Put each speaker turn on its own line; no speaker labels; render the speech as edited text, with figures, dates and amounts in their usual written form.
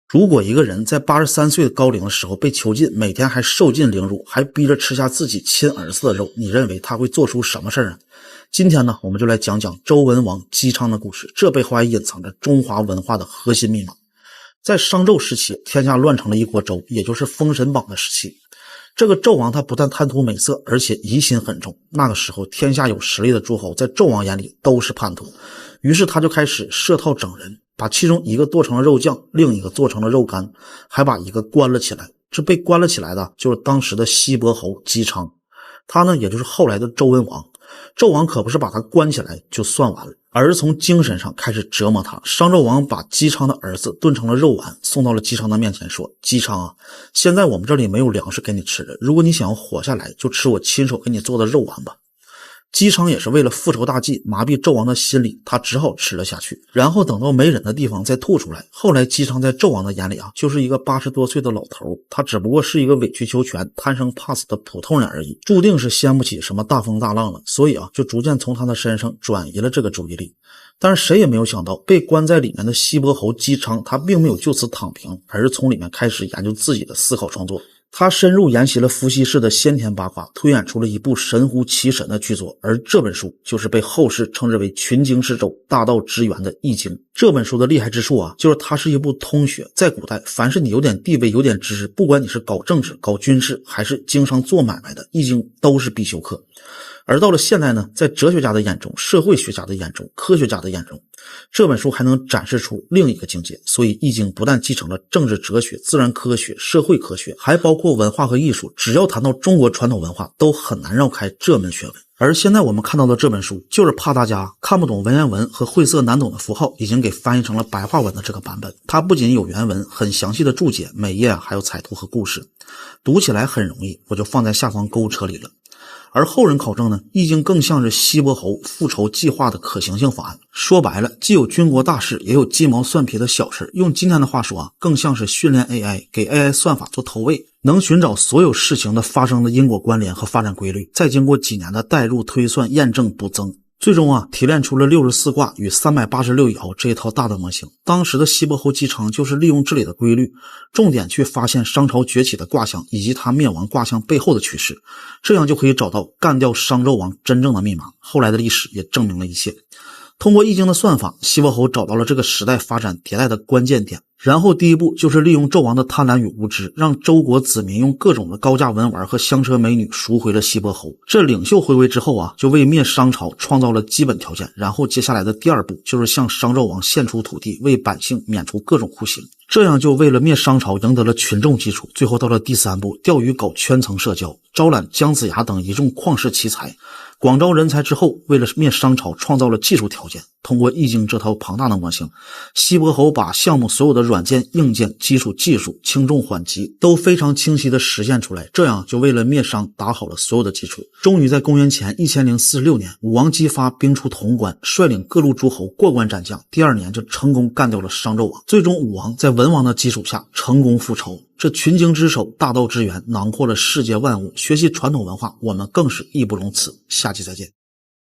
如果一个人在83岁的高龄的时候被囚禁，每天还受尽凌辱，还逼着吃下自己亲儿子的肉，你认为他会做出什么事儿呢？今天呢，我们就来讲讲周文王姬昌的故事，这背后还隐藏着中华文化的核心密码。在商纣时期，天下乱成了一锅粥，也就是封神榜的时期。这个纣王他不但贪图美色，而且疑心很重。那个时候天下有实力的诸侯在纣王眼里都是叛徒，于是他就开始设套整人，把其中一个做成了肉酱，另一个做成了肉干，还把一个关了起来。这被关了起来的就是当时的西伯侯姬昌，他呢也就是后来的周文王。纣王可不是把他关起来就算完了，而是从精神上开始折磨他。商纣王把姬昌的儿子炖成了肉丸，送到了姬昌的面前，说：姬昌啊，现在我们这里没有粮食给你吃了，如果你想要活下来，就吃我亲手给你做的肉丸吧。姬昌也是为了复仇大计，麻痹纣王的心理，他只好吃了下去，然后等到没忍的地方再吐出来。后来姬昌在纣王的眼里就是一个80多岁的老头，他只不过是一个委曲求全、贪生怕死的普通人而已，注定是掀不起什么大风大浪了，所以就逐渐从他的身上转移了这个注意力。但是谁也没有想到，被关在里面的西伯侯姬昌，他并没有就此躺平，而是从里面开始研究自己的思考创作。他深入研习了伏羲氏的先天八卦，推演出了一部神乎其神的巨作，而这本书就是被后世称之为群经四周、大道之源的易经。这本书的厉害之处就是它是一部通学，在古代凡是你有点地位有点知识，不管你是搞政治搞军事还是经商做买卖的，易经都是必修课。而到了现代呢，在哲学家的眼中、社会学家的眼中、科学家的眼中，这本书还能展示出另一个境界。所以易经不但继承了政治哲学、自然科学、社会科学，还包括文化和艺术，只要谈到中国传统文化，都很难绕开这门学问。而现在我们看到的这本书，就是怕大家看不懂文言文和晦涩难懂的符号，已经给翻译成了白话文的这个版本。它不仅有原文很详细的注解，每页还有彩图和故事，读起来很容易，我就放在下方购物车里了。而后人考证呢，易经更像是西伯侯复仇计划的可行性方案。说白了，既有军国大事，也有鸡毛蒜皮的小事。用今天的话说更像是训练 AI， 给 AI 算法做投喂，能寻找所有事情的发生的因果关联和发展规律，再经过几年的代入推算、验证、补增，最终提炼出了64卦与386爻这一套大的模型。当时的西伯侯姬昌就是利用这里的规律，重点去发现商朝崛起的卦象以及它灭亡卦象背后的趋势，这样就可以找到干掉商纣王真正的密码。后来的历史也证明了一切。通过易经的算法，西伯侯找到了这个时代发展迭代的关键点。然后第一步就是利用纣王的贪婪与无知，让周国子民用各种的高价文玩和香车美女赎回了西伯侯。这领袖回归之后就为灭商朝创造了基本条件。然后接下来的第二步就是向商纣王献出土地，为百姓免除各种酷刑，这样就为了灭商朝赢得了群众基础。最后到了第三步，钓鱼搞圈层社交，招揽姜子牙等一众旷世奇才，广招人才之后，为了灭商朝创造了技术条件。通过易经这套庞大的模型，西伯侯把项目所有的软件、硬件、基础技术、轻重缓急都非常清晰地实现出来，这样就为了灭商打好了所有的基础。终于在公元前1046年，武王姬发兵出潼关，率领各路诸侯过关斩将，第二年就成功干掉了商纣王。最终武王在文王的基础下成功复仇。这群经之首、大道之源囊括了世界万物，学习传统文化我们更是义不容辞。下期再见。